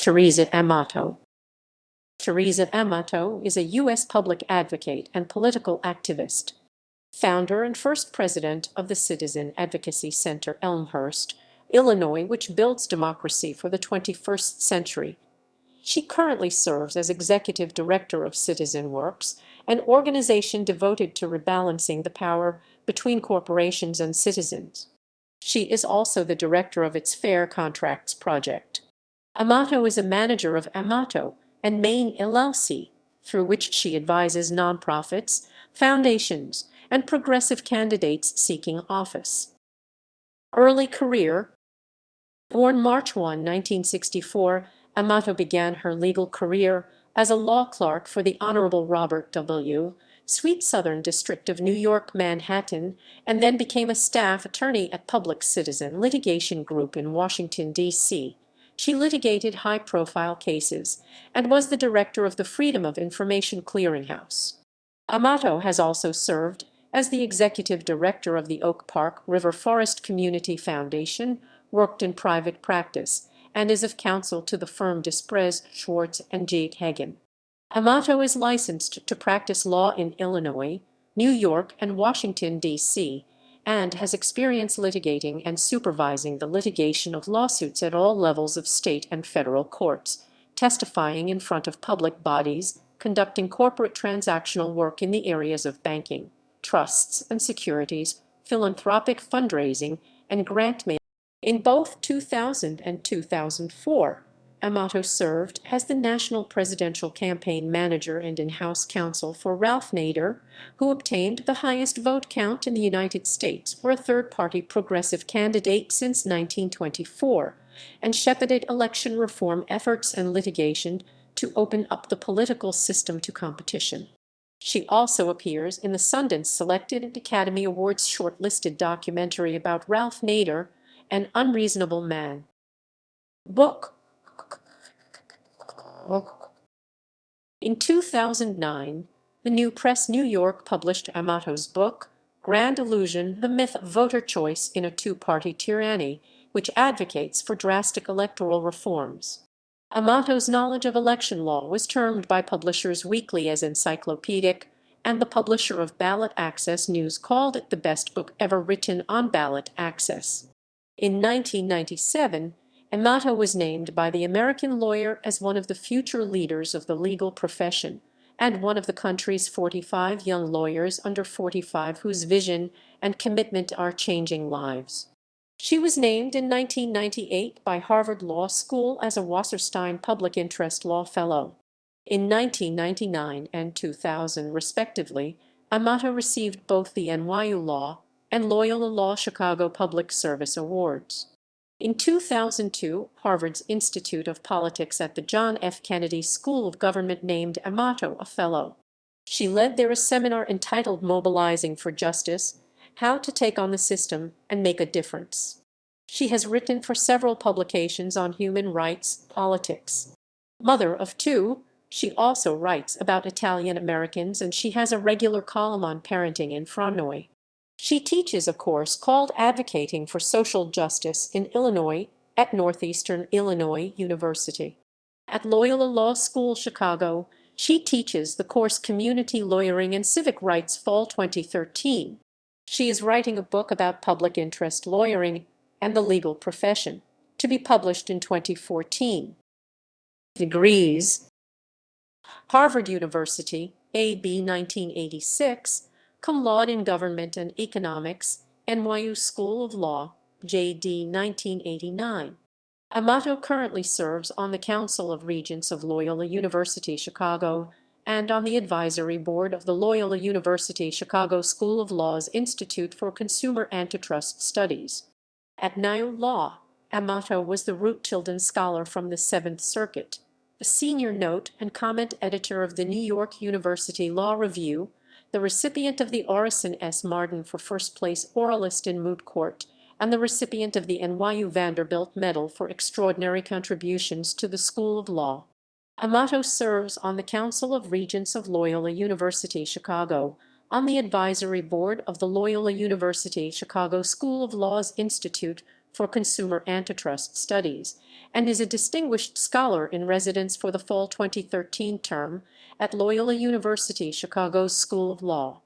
Theresa Amato. Theresa Amato is a U.S. public advocate and political activist, founder and first president of the Citizen Advocacy Center, Elmhurst, Illinois, which builds democracy for the 21st century. She currently serves as executive director of Citizen Works, an organization devoted to rebalancing the power between corporations and citizens. She is also the director of its Fair Contracts project. Amato is a manager of Amato Main LLC, through which she advises nonprofits, foundations, and progressive candidates seeking office. Early career. Born March 1, 1964, Amato began her legal career as a law clerk for the Honorable Robert W. Sweet Southern District of New York, Manhattan, and then became a staff attorney at Public Citizen Litigation Group in Washington, D.C. She litigated high-profile cases and was the director of the Freedom of Information Clearinghouse. Amato has also served as the executive director of the Oak Park River Forest Community Foundation, worked in private practice, and is of counsel to the firm Desprez, Schwartz, and Jake Hagan. Amato is licensed to practice law in Illinois, New York, and Washington, D.C., and has experience litigating and supervising the litigation of lawsuits at all levels of state and federal courts, testifying in front of public bodies, conducting corporate transactional work in the areas of banking, trusts and securities, philanthropic fundraising, and grant making. In both 2000 and 2004, Amato served as the National Presidential Campaign Manager and in-house counsel for Ralph Nader, who obtained the highest vote count in the United States for a third-party progressive candidate since 1924, and shepherded election reform efforts and litigation to open up the political system to competition. She also appears in the Sundance Selected Academy Awards shortlisted documentary about Ralph Nader, An Unreasonable Man. Book. In 2009, the New Press New York published Amato's book, Grand Illusion: The Myth of Voter Choice in a Two-Party Tyranny, which advocates for drastic electoral reforms. Amato's knowledge of election law was termed by Publishers Weekly as encyclopedic, and the publisher of Ballot Access News called it the best book ever written on ballot access. In 1997, Amato was named by the American Lawyer as one of the future leaders of the legal profession and one of the country's 45 young lawyers under 45 whose vision and commitment are changing lives. She was named in 1998 by Harvard Law School as a Wasserstein Public Interest Law Fellow. In 1999 and 2000, respectively, Amato received both the NYU Law and Loyola Law Chicago Public Service Awards. In 2002, Harvard's Institute of Politics at the John F. Kennedy School of Government named Amato a fellow. She led there a seminar entitled Mobilizing for Justice: How to Take on the System and Make a Difference. She has written for several publications on human rights, politics. Mother of two, she also writes about Italian Americans, and she has a regular column on parenting in Frannoy. She teaches a course called Advocating for Social Justice in Illinois at Northeastern Illinois University. At Loyola Law School Chicago, she teaches the course Community Lawyering and Civic Rights Fall 2013. She is writing a book about public interest lawyering and the legal profession, to be published in 2014. Degrees. Harvard University, A.B. 1986, cum laude in Government and Economics, NYU School of Law, J.D. 1989. Amato currently serves on the Council of Regents of Loyola University Chicago and on the advisory board of the Loyola University Chicago School of Law's Institute for Consumer Antitrust Studies. At NYU Law, Amato was the Root Tilden Scholar from the Seventh Circuit, the senior note and comment editor of the New York University Law Review, the recipient of the Orison S. Marden for first place oralist in moot court, and the recipient of the NYU Vanderbilt Medal for extraordinary contributions to the School of Law. Amato serves on the Council of Regents of Loyola University Chicago, on the advisory board of the Loyola University Chicago School of Law's Institute for Consumer Antitrust Studies, and is a distinguished scholar in residence for the fall 2013 term at Loyola University Chicago's School of Law.